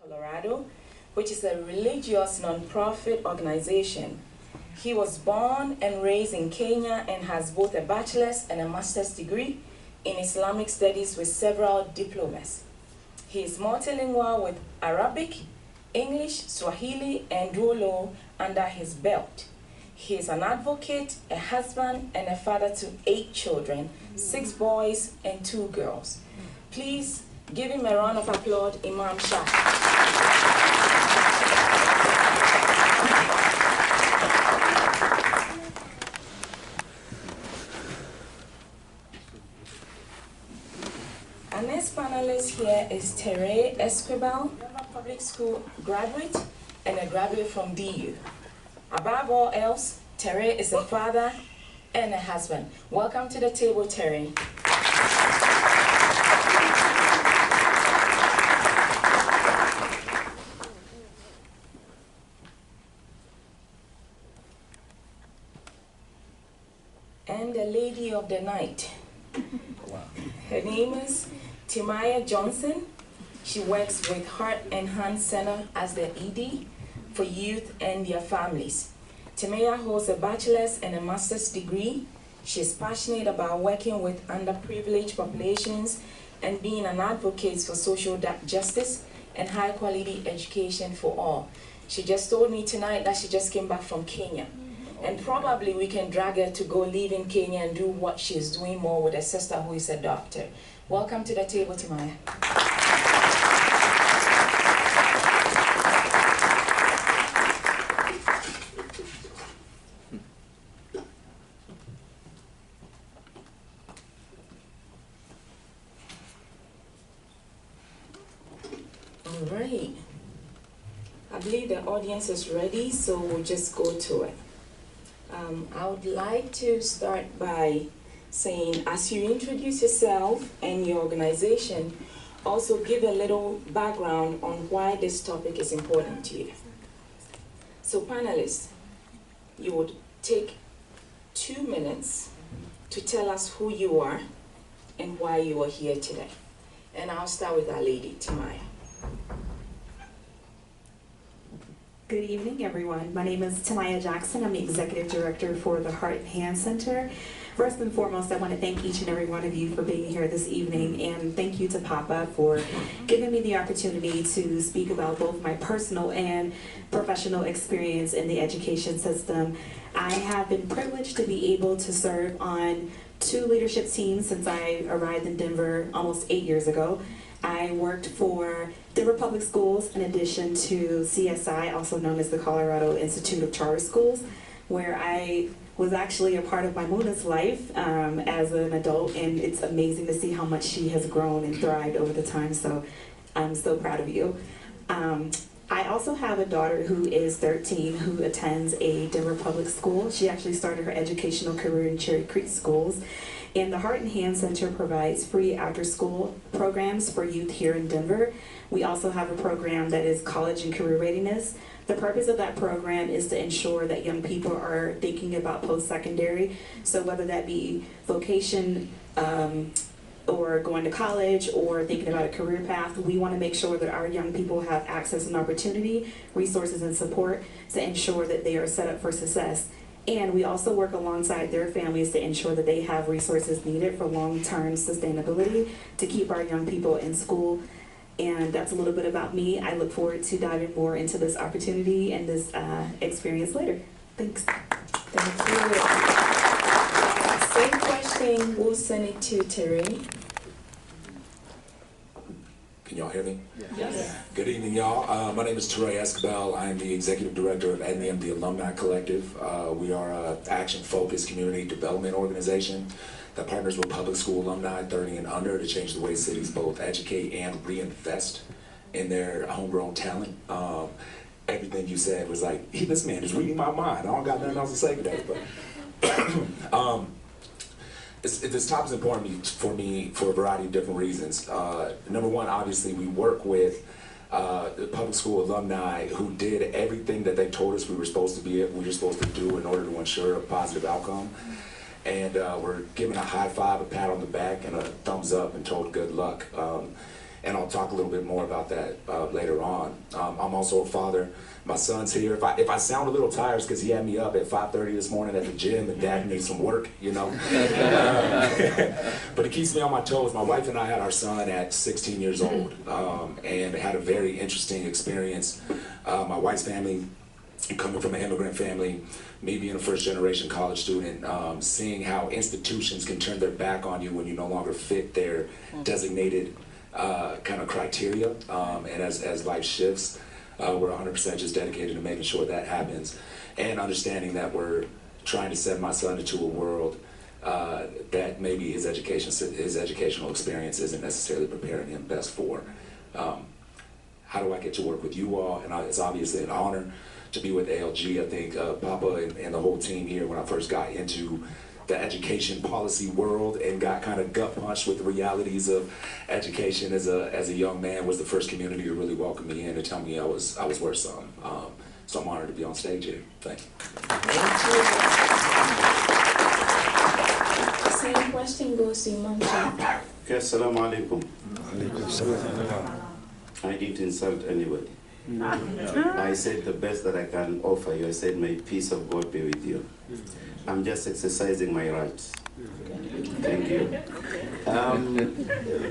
Colorado, which is a religious non-profit organization. He was born and raised in Kenya and has both a bachelor's and a master's degree in Islamic studies with several diplomas. He is multilingual with Arabic, English, Swahili, and Duolo under his belt. He is an advocate, a husband, and a father to 8 children, 6 boys and 2 girls. Please give him a round of applause, Imam Shah. Our next panelist here is Tere Esquibal, public school graduate and a graduate from DU. Above all else, Tere is a father and a husband. Welcome to the table, Tere. And the lady of the night. Her name is Timaya Johnson. She works with Heart and Hand Center as the ED for youth and their families. Timaya holds a bachelor's and a master's degree. She is passionate about working with underprivileged populations and being an advocate for social justice and high quality education for all. She just told me tonight that she just came back from Kenya. And probably we can drag her to go live in Kenya and do what she's doing more with her sister who is a doctor. Welcome to the table, Timaya. All right. I believe the audience is ready, so we'll just go to it. I would like to start by saying, as you introduce yourself and your organization, also give a little background on why this topic is important to you. So panelists, you would take 2 minutes to tell us who you are and why you are here today. And I'll start with our lady, Timaya. Good evening, everyone. My name is Timaya Jackson. I'm the Executive Director for the Heart and Hand Center. First and foremost, I want to thank each and every one of you for being here this evening, and thank you to Papa for giving me the opportunity to speak about both my personal and professional experience in the education system. I have been privileged to be able to serve on 2 leadership teams since I arrived in Denver almost 8 years ago. I worked for Denver Public Schools in addition to CSI, also known as the Colorado Institute of Charter Schools, where I was actually a part of Maimuna's life as an adult, and it's amazing to see how much she has grown and thrived over the time, so I'm so proud of you. I also have a daughter who is 13 who attends a Denver Public School. She actually started her educational career in Cherry Creek Schools. And the Heart and Hand Center provides free after-school programs for youth here in Denver. We also have a program that is college and career readiness. The purpose of that program is to ensure that young people are thinking about post-secondary. So whether that be vocation or going to college or thinking about a career path, we want to make sure that our young people have access and opportunity, resources and support to ensure that they are set up for success. And we also work alongside their families to ensure that they have resources needed for long-term sustainability to keep our young people in school. And that's a little bit about me. I look forward to diving more into this opportunity and this experience later. Thanks. Thank you. Same question, we'll send it to Terry. Can y'all hear me? Yes. Good evening, y'all. My name is Tere Esquibal. I am the Executive Director of ADNIM, the Alumni Collective. We are an action-focused community development organization that partners with public school alumni 30 and under to change the way cities both educate and reinvest in their homegrown talent. Everything you said was like, this man is reading my mind. I don't got nothing else to say today. But this topic is important for me for a variety of different reasons. Number one, obviously, we work with the public school alumni who did everything that they told us we were supposed to do in order to ensure a positive outcome. And we're given a high five, a pat on the back, and a thumbs up and told good luck. and I'll talk a little bit more about that later on. I'm also a father. My son's here. If I sound a little tired, it's because he had me up at 5:30 this morning at the gym, and Dad needs some work, you know. But it keeps me on my toes. My wife and I had our son at 16 years old, and had a very interesting experience. My wife's family, coming from an immigrant family, me being a first-generation college student, seeing how institutions can turn their back on you when you no longer fit their designated kind of criteria, and as life shifts, we're 100% just dedicated to making sure that happens, and understanding that we're trying to send my son into a world that maybe his educational experience isn't necessarily preparing him best for. How do I get to work with you all? And it's obviously an honor to be with ALG. I think Papa and the whole team here, when I first got into the education policy world and got kind of gut punched with the realities of education as a young man, was the first community to really welcome me in and tell me I was worth something. So I'm honored to be on stage here. Thank you. The same question goes to Imam Shah. Okay, assalamu alaikum. I didn't insult anybody. I said the best that I can offer you. I said, may peace of God be with you. I'm just exercising my rights. Thank you.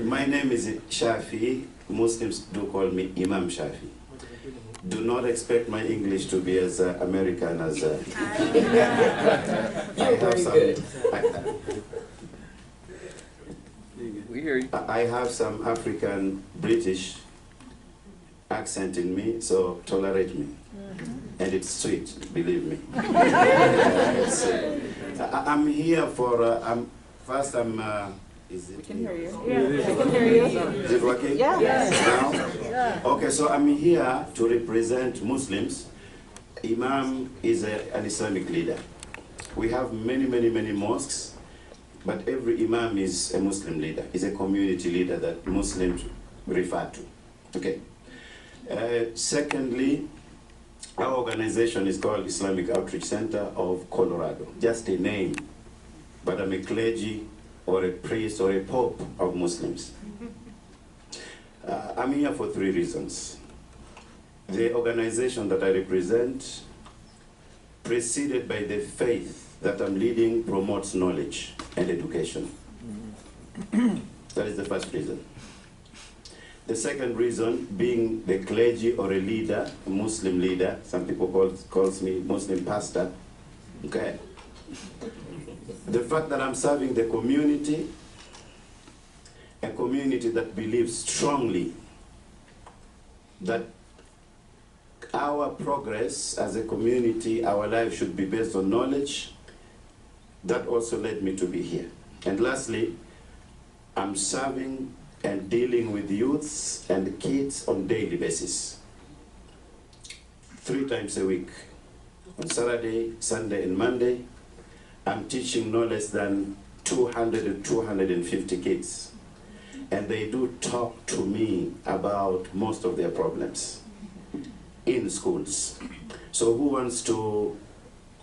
My name is Shafi. Muslims do call me Imam Shafi. Do not expect my English to be as American as... You're very good. We hear you. I have some African British accent in me, so tolerate me. And it's sweet, believe me. I'm here for, is it? We can hear you. Yeah. We can hear you. Is it working? Yeah. Yes. Now? Yeah. Okay, so I'm here to represent Muslims. Imam is an Islamic leader. We have many mosques, but every Imam is a Muslim leader, is a community leader that Muslims refer to. Okay. Secondly, our organization is called Islamic Outreach Center of Colorado. Just a name, but I'm a clergy or a priest or a pope of Muslims. I'm here for 3 reasons. The organization that I represent, preceded by the faith that I'm leading, promotes knowledge and education. That is the first reason. The second reason, being the clergy or a leader, a Muslim leader, some people calls me Muslim pastor, okay? The fact that I'm serving the community, a community that believes strongly that our progress as a community, our life should be based on knowledge, that also led me to be here. And lastly, I'm serving and dealing with youths and kids on a daily basis. 3 times a week. On Saturday, Sunday, and Monday, I'm teaching no less than 200 and 250 kids. And they do talk to me about most of their problems in schools. So who wants to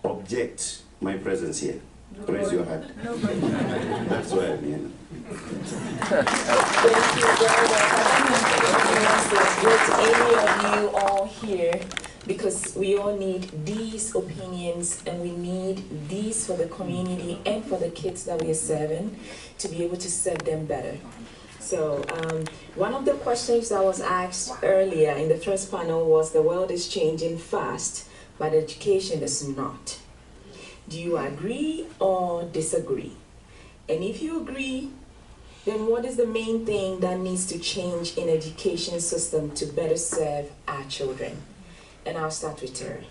object my presence here? Raise your hand. That's why I'm here. Thank you very much. With any of you all here, because we all need these opinions and we need these for the community and for the kids that we are serving to be able to serve them better. So one of the questions that was asked earlier in the first panel was the world is changing fast, but education is not. Do you agree or disagree? And if you agree, then what is the main thing that needs to change in education system to better serve our children? And I'll start with Terry.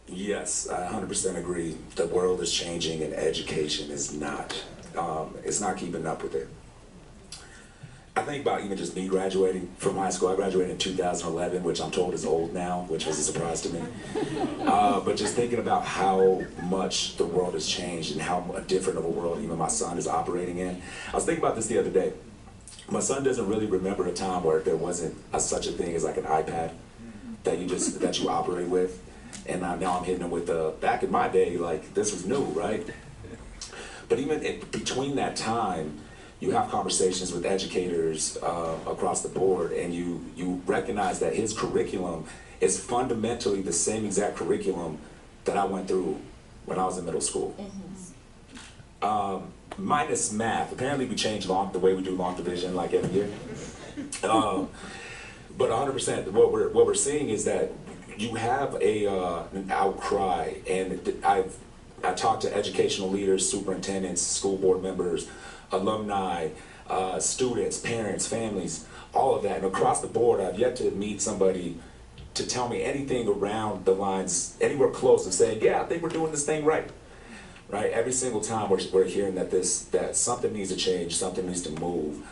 Yes, I 100% agree. The world is changing and education is not. It's not keeping up with it. I think about even just me graduating from high school. I graduated in 2011, which I'm told is old now, which was a surprise to me. But just thinking about how much the world has changed and how different of a world even my son is operating in. I was thinking about this the other day. My son doesn't really remember a time where there wasn't such a thing as like an iPad that you operate with. And now I'm hitting him with back in my day, like this was new, right? But even between that time, you have conversations with educators across the board, and you recognize that his curriculum is fundamentally the same exact curriculum that I went through when I was in middle school. Minus math. Apparently we changed the way we do long division like every year. But 100%, what we're seeing is that you have an outcry, and I talked to educational leaders, superintendents, school board members, alumni, students, parents, families, all of that. And across the board, I've yet to meet somebody to tell me anything around the lines, anywhere close to saying, yeah, I think we're doing this thing right. Right? Every single time we're hearing that something needs to change, something needs to move.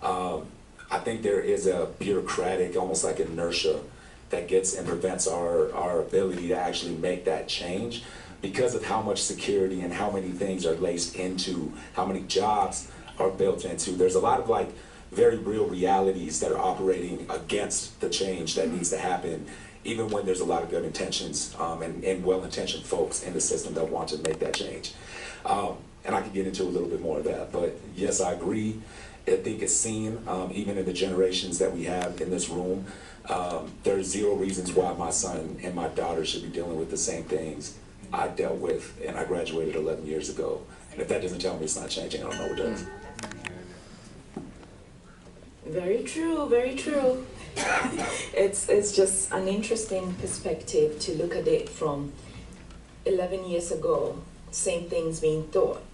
I think there is a bureaucratic, almost like inertia that gets and prevents our ability to actually make that change because of how much security and how many things are laced into, how many jobs are built into. There's a lot of like very real realities that are operating against the change that needs to happen, even when there's a lot of good intentions and well-intentioned folks in the system that want to make that change. And I can get into a little bit more of that, but yes, I agree. I think it's seen, even in the generations that we have in this room, there's zero reasons why my son and my daughter should be dealing with the same things I dealt with, and I graduated 11 years ago. And if that doesn't tell me it's not changing, I don't know what does. Very true, very true. It's just an interesting perspective to look at it from 11 years ago, same things being thought.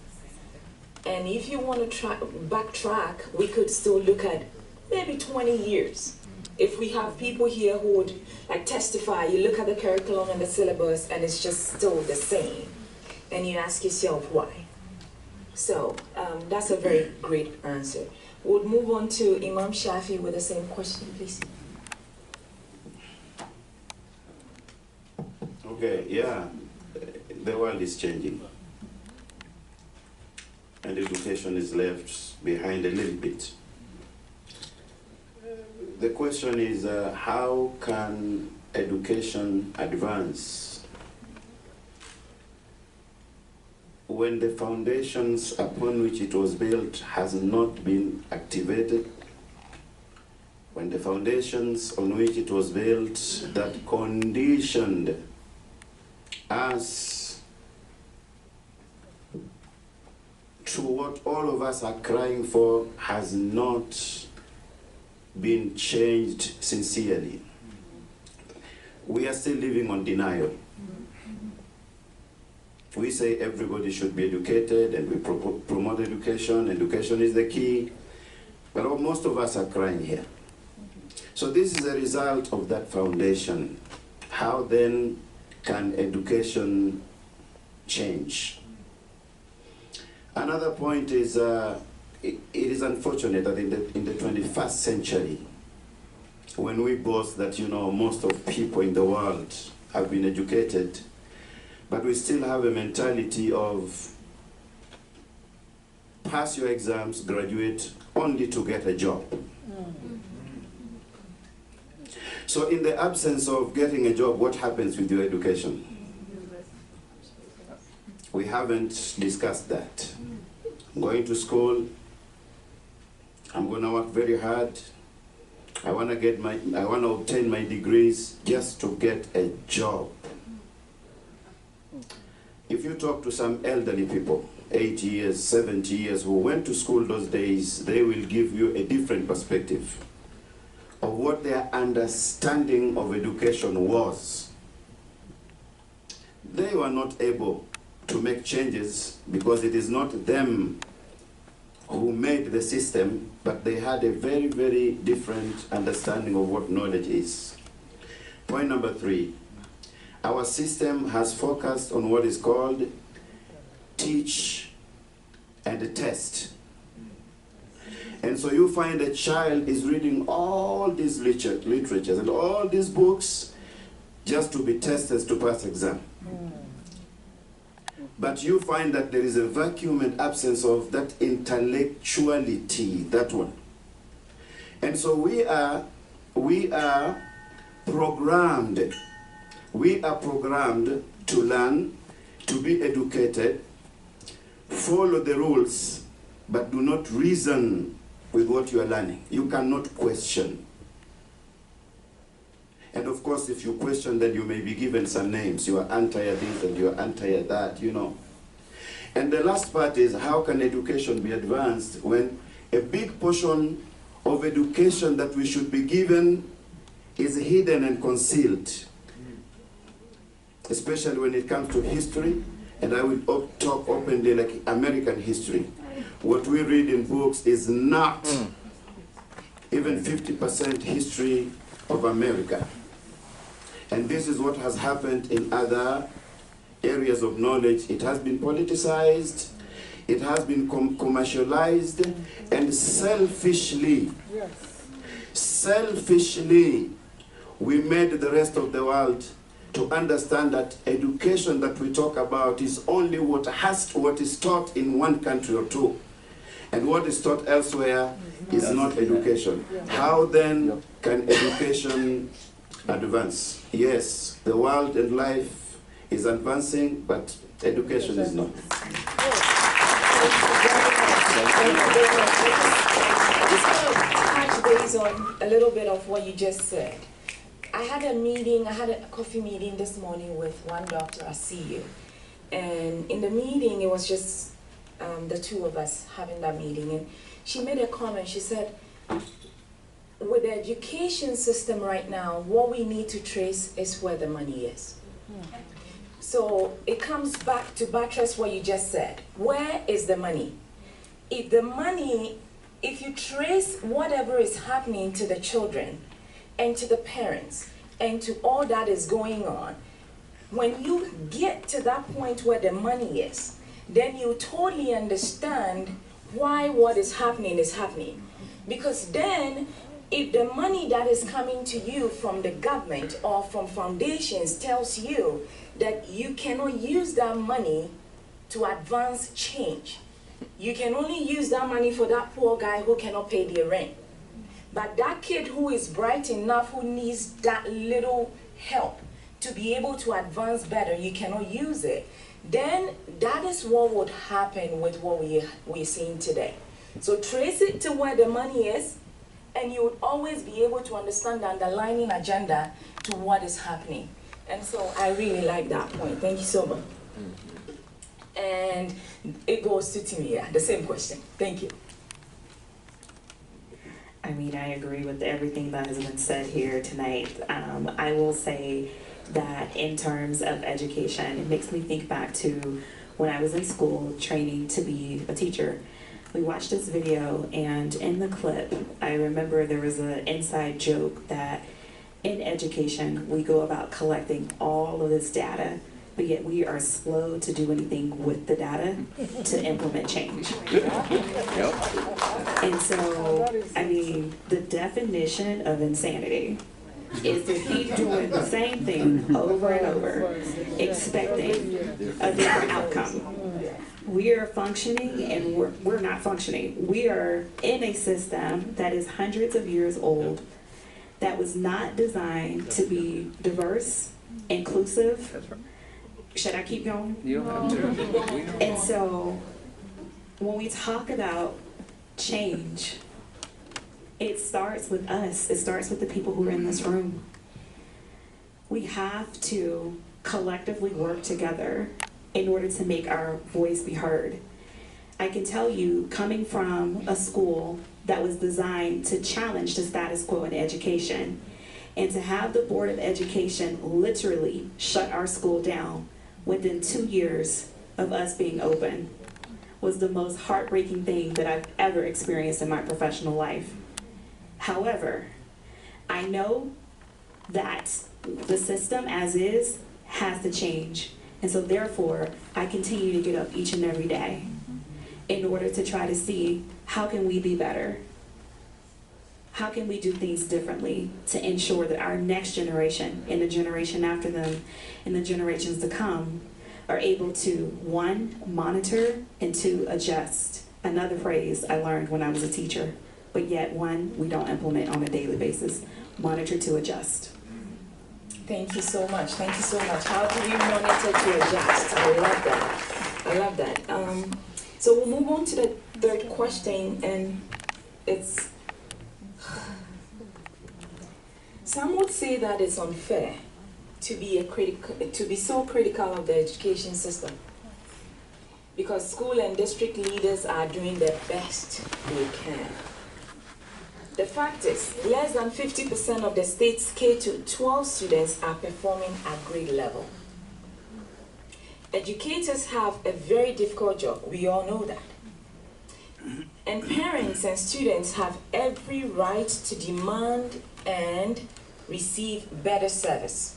And if you want to backtrack, we could still look at maybe 20 years. If we have people here who would like testify, you look at the curriculum and the syllabus and it's just still the same. And you ask yourself why. So that's a very great answer. We'll move on to Imam Shafi with the same question, please. Okay, yeah, the world is changing. And education is left behind a little bit. The question is, how can education advance when the foundations upon which it was built has not been activated, when the foundations on which it was built that conditioned us to what all of us are crying for has not been changed sincerely. We are still living on denial. We say everybody should be educated and we promote education. Education is the key. But most of us are crying here. So this is a result of that foundation. How then can education change? Another point is, it is unfortunate that in the 21st century, when we boast that, you know, most of people in the world have been educated, but we still have a mentality of pass your exams, graduate, only to get a job. So in the absence of getting a job, what happens with your education? We haven't discussed that. I'm going to school, I'm going to work very hard, I want to obtain my degrees just to get a job. If you talk to some elderly people, 80 years, 70 years, who went to school those days, they will give you a different perspective of what their understanding of education was. They were not able to make changes because it is not them who made the system, but they had a very, very different understanding of what knowledge is. Point number 3, our system has focused on what is called teach and test. And so you find a child is reading all these literatures and all these books just to be tested to pass exam. But you find that there is a vacuum and absence of that intellectuality, that one. And so we are programmed. We are programmed to learn, to be educated, follow the rules, but do not reason with what you are learning. You cannot question. And of course, if you question, then you may be given some names. You are anti-this and you are anti-that, you know. And the last part is, how can education be advanced when a big portion of education that we should be given is hidden and concealed, especially when it comes to history. And I will talk openly like American history. What we read in books is not even 50% history of America. And this is what has happened in other areas of knowledge. It has been politicized, it has been commercialized, and selfishly, we made the rest of the world to understand that education that we talk about is only what is taught in one country or two. And what is taught elsewhere is not education. How then can education advance? Yes, the world and life is advancing, but education is not. Just want to touch base on a little bit of what you just said. I had a coffee meeting this morning with one doctor I see you. And in the meeting, it was just the two of us having that meeting. And she made a comment. She said, with the education system right now, what we need to trace is where the money is. So it comes back to buttress what you just said. Where is the money? If you trace whatever is happening to the children and to the parents and to all that is going on, when you get to that point where the money is, then you totally understand why what is happening is happening. Because then, if the money that is coming to you from the government or from foundations tells you that you cannot use that money to advance change, you can only use that money for that poor guy who cannot pay their rent. But that kid who is bright enough, who needs that little help to be able to advance better, you cannot use it. Then that is what would happen with what we're seeing today. So trace it to where the money is, and you would always be able to understand the underlying agenda to what is happening. And so I really like that point. Thank you so much. And it goes to Timia, the same question. Thank you. I mean, I agree with everything that has been said here tonight. I will say that in terms of education, it makes me think back to when I was in school training to be a teacher. We watched this video, and in the clip, I remember there was an inside joke that in education, we go about collecting all of this data, but yet we are slow to do anything with the data to implement change. And so, I mean, the definition of insanity is to keep doing the same thing over and over, expecting a different outcome. We are functioning and we're not functioning. We are in a system that is hundreds of years old, that was not designed to be diverse, inclusive. Should I keep going? You don't have to. And so when we talk about change, it starts with us. It starts with the people who are in this room. We have to collectively work together in order to make our voice be heard. I can tell you, coming from a school that was designed to challenge the status quo in education, and to have the Board of Education literally shut our school down within 2 years of us being open, was the most heartbreaking thing that I've ever experienced in my professional life. However, I know that the system as is has to change. And so therefore, I continue to get up each and every day in order to try to see how can we be better? How can we do things differently to ensure that our next generation and the generation after them and the generations to come are able to, one, monitor, and two, adjust. Another phrase I learned when I was a teacher, but yet one, we don't implement on a daily basis. Monitor to adjust. Thank you so much. Thank you so much. How do we monitor to adjust? I love that. I love that. So we'll move on to the third question, and it's, some would say that it's unfair to be so critical of the education system, because school and district leaders are doing the best they can. The fact is, less than 50% of the state's K-12 students are performing at grade level. Educators have a very difficult job, we all know that. And parents and students have every right to demand and receive better service.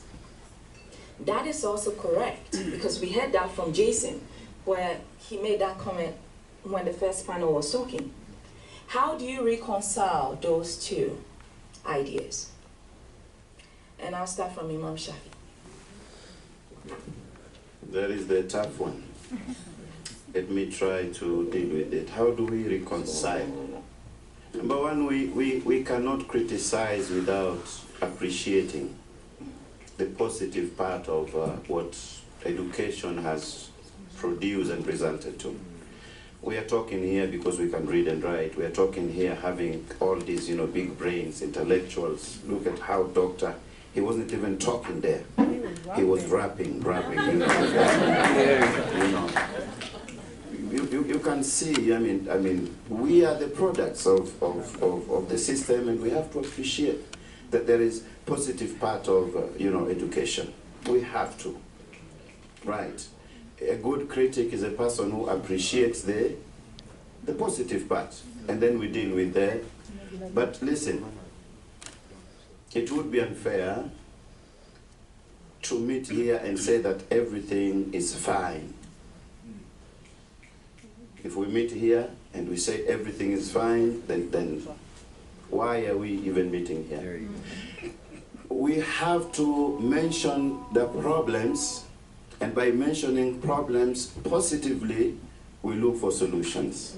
That is also correct, because we heard that from Jason, where he made that comment when the first panel was talking. How do you reconcile those two ideas? And I'll start from Imam Shafi. That is the tough one. Let me try to deal with it. How do we reconcile? Number one, we cannot criticize without appreciating the positive part of what education has produced and presented to. We are talking here because we can read and write. We are talking here having all these, big brains, intellectuals. Look at how Doctor, he wasn't even talking there. He was rapping. You can see, I mean, we are the products of the system, and we have to appreciate that there is positive part of, education. We have to, right? A good critic is a person who appreciates the positive part, and then we deal with that. But listen, it would be unfair to meet here and say that everything is fine. If we meet here and we say everything is fine, then why are we even meeting here? We have to mention the problems, and by mentioning problems positively, we look for solutions.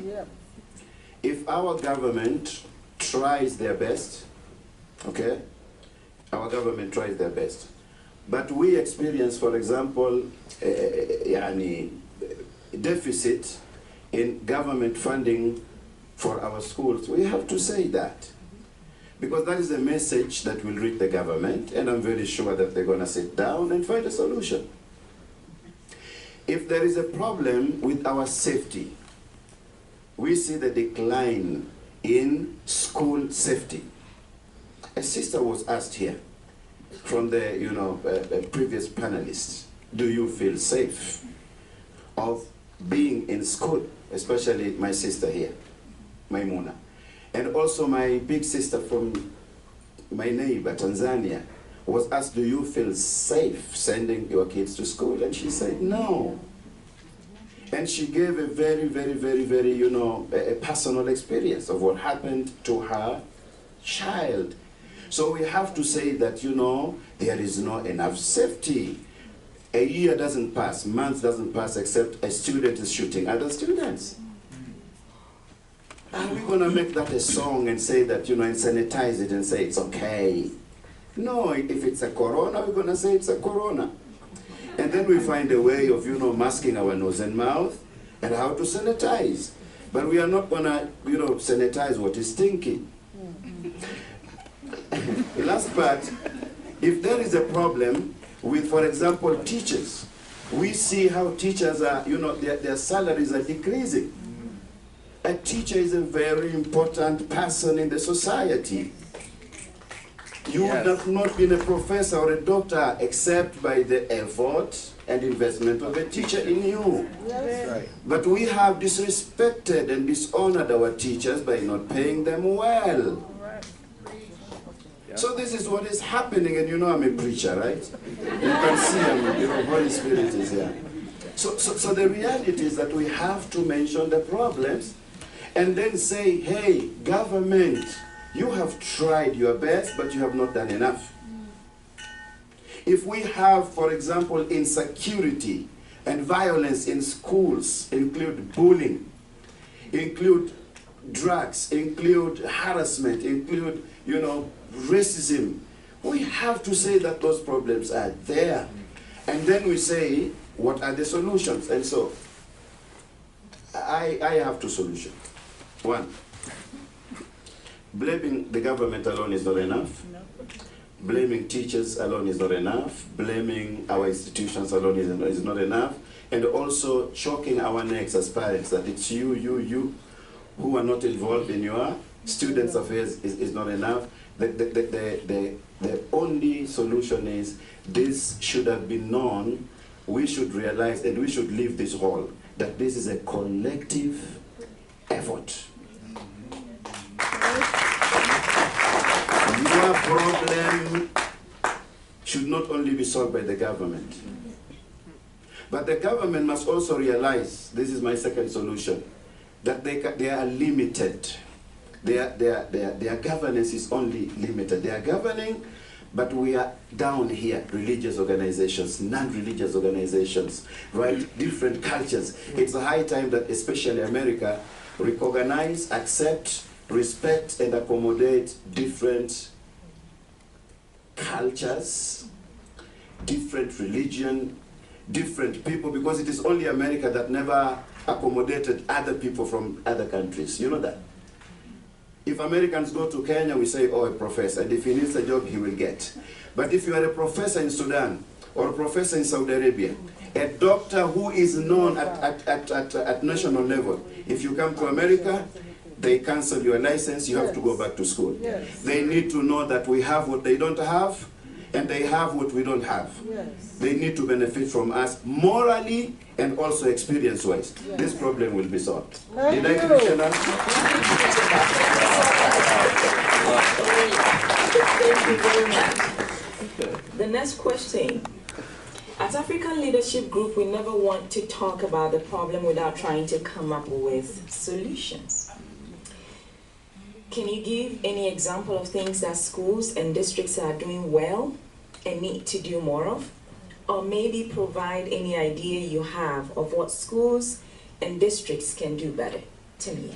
If our government tries their best, okay, our government tries their best, but we experience, for example, deficit in government funding for our schools, we have to say that. Because that is a message that will reach the government, and I'm very sure that they're going to sit down and find a solution. If there is a problem with our safety, we see the decline in school safety. A sister was asked here from the previous panelists, do you feel safe of being in school? Especially my sister here, Maimuna. And also my big sister from my neighbor, Tanzania, was asked, do you feel safe sending your kids to school? And she said, no. And she gave a very, very, very, very, a personal experience of what happened to her child. So we have to say that, there is not enough safety. A year doesn't pass, month doesn't pass, except a student is shooting other students. Are we going to make that a song and say that, and sanitize it and say it's okay? No, if it's a corona, we're going to say it's a corona. And then we find a way of, masking our nose and mouth and how to sanitize. But we are not going to, sanitize what is stinky. The last part, if there is a problem with, for example, teachers, we see how teachers are, their salaries are decreasing. A teacher is a very important person in the society. You would have not been a professor or a doctor except by the effort and investment of a teacher in you. That's right. But we have disrespected and dishonored our teachers by not paying them well. So this is what is happening, and I'm a preacher, right? You can see, Holy Spirit is here. So the reality is that we have to mention the problems and then say, hey, government, you have tried your best, but you have not done enough. If we have, for example, insecurity and violence in schools, include bullying, include drugs, include harassment, include, racism, we have to say that those problems are there. And then we say, what are the solutions? And so, I have two solutions. One, blaming the government alone is not enough. Blaming teachers alone is not enough. Blaming our institutions alone is not enough. And also choking our necks as parents that it's you who are not involved in your students' affairs is not enough. The only solution is this should have been known. We should realize and we should leave this hall that this is a collective effort. Your problem should not only be solved by the government, but the government must also realize, this is my second solution, that they are limited. Their governance is only limited. They are governing, but we are down here, religious organizations, non-religious organizations, right? Different cultures. It's a high time that especially America recognize, accept, respect, and accommodate different cultures, different religion, different people, because it is only America that never accommodated other people from other countries. You know that? If Americans go to Kenya, we say, oh, a professor, and if he needs a job, he will get. But if you are a professor in Sudan, or a professor in Saudi Arabia, a doctor who is known at national level, if you come to America, they cancel your license, you have to go back to school. Yes. They need to know that we have what they don't have, and they have what we don't have. Yes. They need to benefit from us morally and also experience-wise. Yes. This problem will be solved. Thank Did I, you. Commissioner? Thank you very much. The next question. As African Leadership Group, we never want to talk about the problem without trying to come up with solutions. Can you give any example of things that schools and districts are doing well and need to do more of? Or maybe provide any idea you have of what schools and districts can do better? Timia.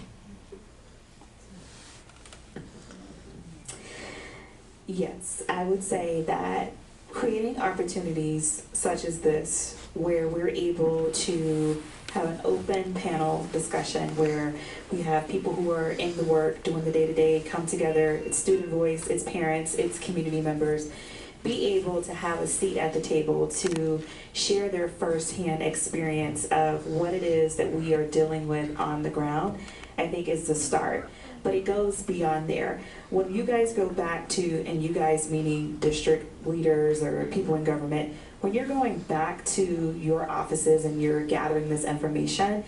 Yes, I would say that creating opportunities such as this, where we're able to have an open panel discussion where we have people who are in the work, doing the day-to-day, come together, it's student voice, it's parents, it's community members, be able to have a seat at the table to share their firsthand experience of what it is that we are dealing with on the ground, I think is the start. But it goes beyond there. When you guys go back to, and you guys meaning district leaders or people in government, when you're going back to your offices and you're gathering this information,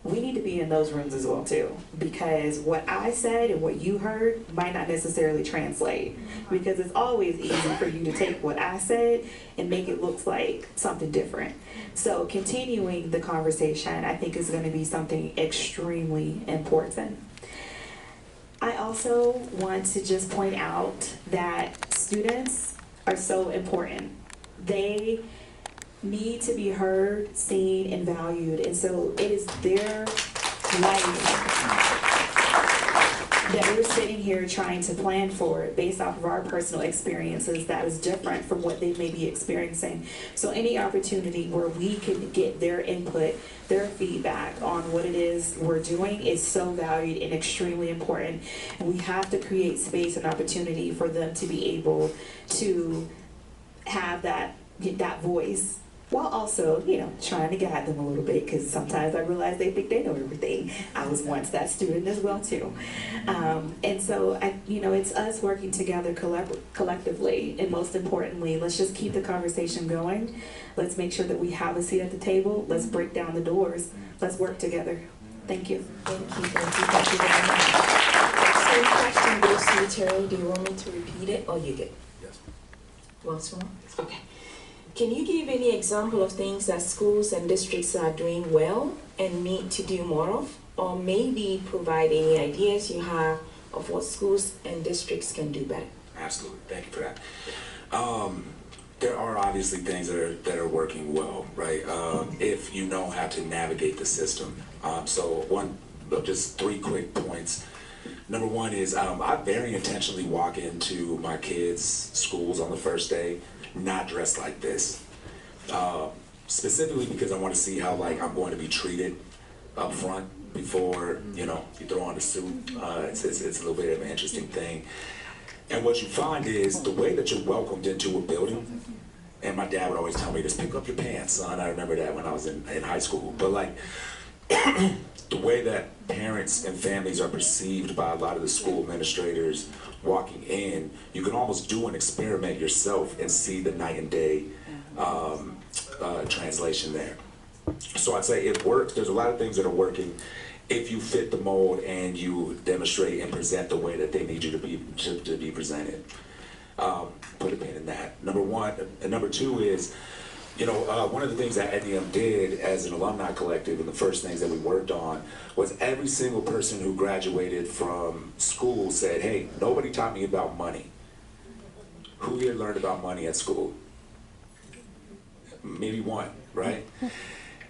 we need to be in those rooms as well too. Because what I said and what you heard might not necessarily translate. Because it's always easy for you to take what I said and make it look like something different. So continuing the conversation, I think, is going to be something extremely important. I also want to just point out that students are so important. They need to be heard, seen, and valued, and so it is their life that we're sitting here trying to plan for based off of our personal experiences that is different from what they may be experiencing. So any opportunity where we can get their input, their feedback on what it is we're doing is so valued and extremely important. And we have to create space and opportunity for them to be able to have that voice, while also, trying to guide them a little bit, because sometimes I realize they think they know everything. I was once that student as well too. And so, it's us working together collectively, and most importantly, let's just keep the conversation going. Let's make sure that we have a seat at the table. Let's break down the doors. Let's work together. Thank you. Thank you very much. Same question goes to you, Terry. Do you want me to repeat it, or you get? Yes. Once more? Okay. Can you give any example of things that schools and districts are doing well and need to do more of? Or maybe provide any ideas you have of what schools and districts can do better? Absolutely. Thank you for that. There are obviously things that are working well, right? If you know how to navigate the system. Just 3 quick points. Number one is I very intentionally walk into my kids' schools on the first day not dressed like this, specifically because I want to see how I'm going to be treated up front before, you throw on the suit. It's a little bit of an interesting thing. And what you find is the way that you're welcomed into a building, and my dad would always tell me, just pick up your pants, son. I remember that when I was in high school. But like, the way that parents and families are perceived by a lot of the school administrators walking in, you can almost do an experiment yourself and see the night and day translation there. So I'd say it works. There's a lot of things that are working if you fit the mold and you demonstrate and present the way that they need you to be presented. Put a pin in that. Number one. And number two is, one of the things that NEM did as an alumni collective, and the first things that we worked on, was every single person who graduated from school said, hey, nobody taught me about money. Who here learned about money at school? Maybe one, right?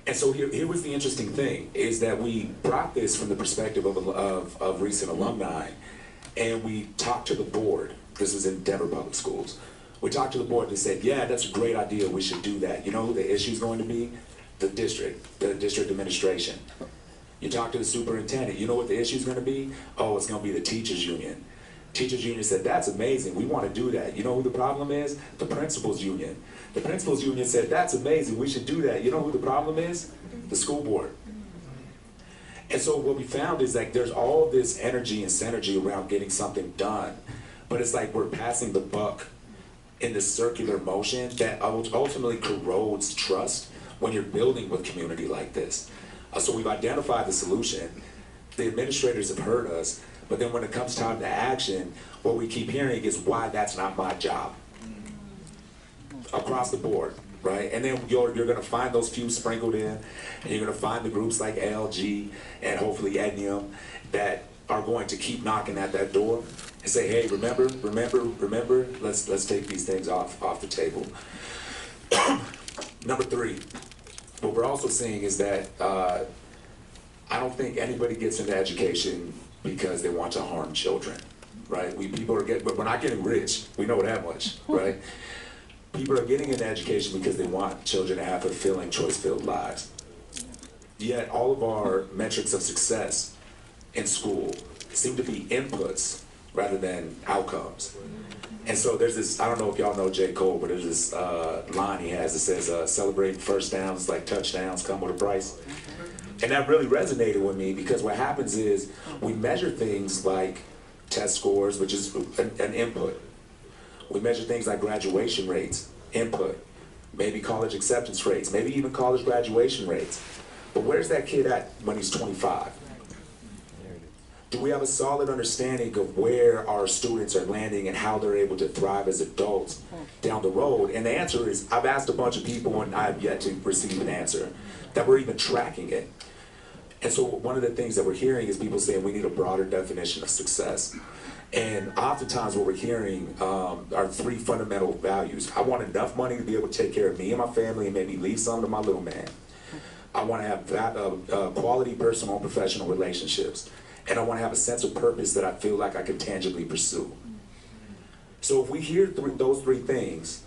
And so here was the interesting thing, is that we brought this from the perspective of recent alumni, and we talked to the board. This was in Denver Public Schools. We talked to the board and said, yeah, that's a great idea, we should do that. You know who the issue's going to be? The district administration. You talk to the superintendent, you know what the issue's gonna be? Oh, it's gonna be the teachers union. Teachers union said, that's amazing, we wanna do that. You know who the problem is? The principals union. The principals union said, that's amazing, we should do that. You know who the problem is? The school board. And so what we found is like there's all this energy and synergy around getting something done, but it's like we're passing the buck in this circular motion that ultimately corrodes trust when you're building with community like this. So we've identified the solution. The administrators have heard us, but then when it comes time to action, what we keep hearing is why that's not my job. Across the board, right? And then you're gonna find those few sprinkled in, and you're gonna find the groups like ALG and hopefully NEM that are going to keep knocking at that door and say, hey, remember, let's take these things off the table. Number three, what we're also seeing is that I don't think anybody gets into education because they want to harm children, right? But we're not getting rich, we know that much, right? People are getting into education because they want children to have fulfilling, choice-filled lives. Yet all of our metrics of success in school seem to be inputs rather than outcomes. And so there's this, I don't know if y'all know J. Cole, but there's this line he has that says, celebrating first downs like touchdowns come with a price. And that really resonated with me because what happens is we measure things like test scores, which is an input. We measure things like graduation rates, input, maybe college acceptance rates, maybe even college graduation rates. But where's that kid at when he's 25? Do we have a solid understanding of where our students are landing and how they're able to thrive as adults down the road? And the answer is, I've asked a bunch of people and I've yet to receive an answer that we're even tracking it. And so one of the things that we're hearing is people saying we need a broader definition of success. And oftentimes what we're hearing are three fundamental values. I want enough money to be able to take care of me and my family and maybe leave some to my little man. I want to have quality personal and professional relationships. And I want to have a sense of purpose that I feel like I can tangibly pursue. So if we hear those three things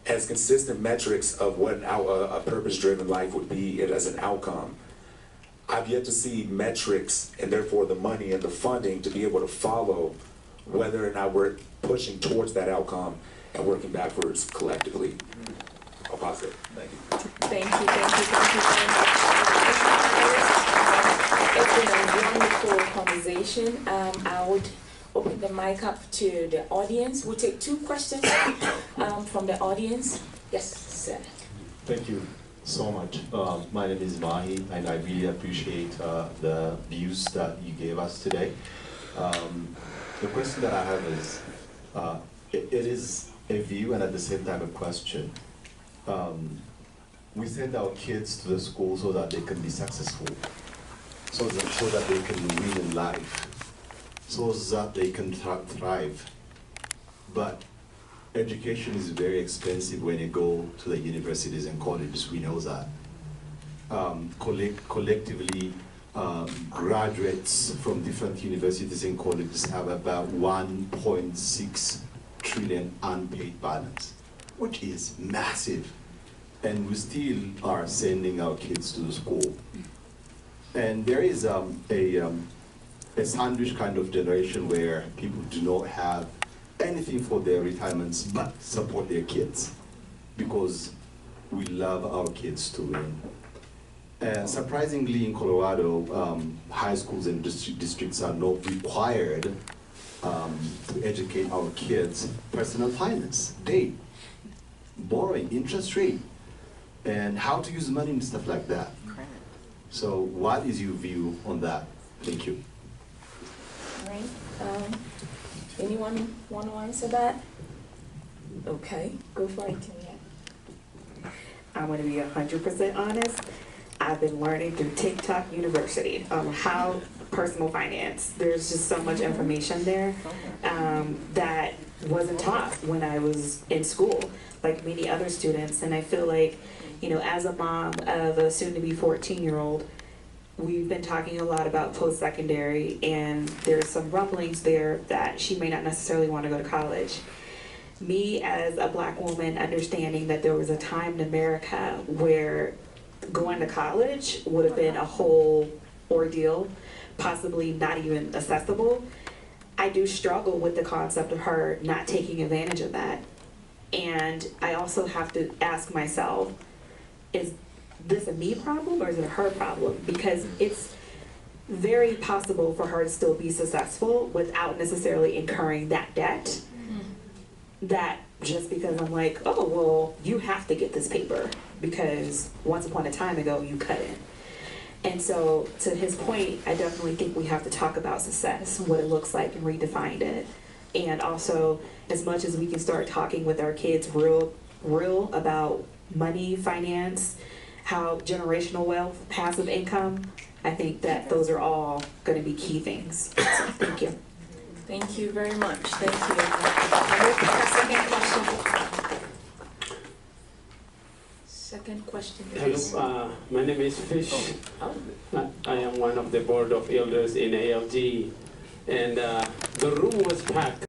as consistent metrics of what a purpose-driven life would be as an outcome, I've yet to see metrics and therefore the money and the funding to be able to follow whether or not we're pushing towards that outcome and working backwards collectively. I'll pause it. Thank you. Thank you very much. It's been a wonderful conversation. I would open the mic up to the audience. We'll take two questions from the audience. Yes, sir. Thank you so much. My name is Mahi, and I really appreciate the views that you gave us today. The question that I have is, it is a view and at the same time a question. We send our kids to the school so that they can be successful, so that they can win in life, so that they can thrive. But education is very expensive when you go to the universities and colleges, we know that. Collectively, graduates from different universities and colleges have about 1.6 trillion unpaid balance, which is massive. And we still are sending our kids to the school. And there is a sandwich kind of generation where people do not have anything for their retirements but support their kids because we love our kids to win. Surprisingly, in Colorado, high schools and districts are not required to educate our kids personal finance, debt, borrowing, interest rate, and how to use money and stuff like that. So what is your view on that? Thank you. All right. Anyone want to answer that? Okay, go for it, Timia. I want to be 100% honest. I've been learning through TikTok University how personal finance. There's just so much information there that wasn't taught when I was in school, like many other students. And I feel like, you know, as a mom of a soon-to-be 14-year-old, we've been talking a lot about post-secondary, and there's some rumblings there that she may not necessarily want to go to college. Me as a Black woman, understanding that there was a time in America where going to college would have been a whole ordeal, possibly not even accessible, I do struggle with the concept of her not taking advantage of that. And I also have to ask myself, is this a me problem or is it a her problem? Because it's very possible for her to still be successful without necessarily incurring that debt. That just because I'm like, oh, well, you have to get this paper because once upon a time ago you couldn't. And so to his point, I definitely think we have to talk about success, what it looks like, and redefine it. And also, as much as we can start talking with our kids real about money, finance, how generational wealth, passive income, I think that those are all going to be key things. So, thank you. Thank you very much. Thank you. Second question. Hello, my name is Fish. I am one of the board of elders in ALG, and the room was packed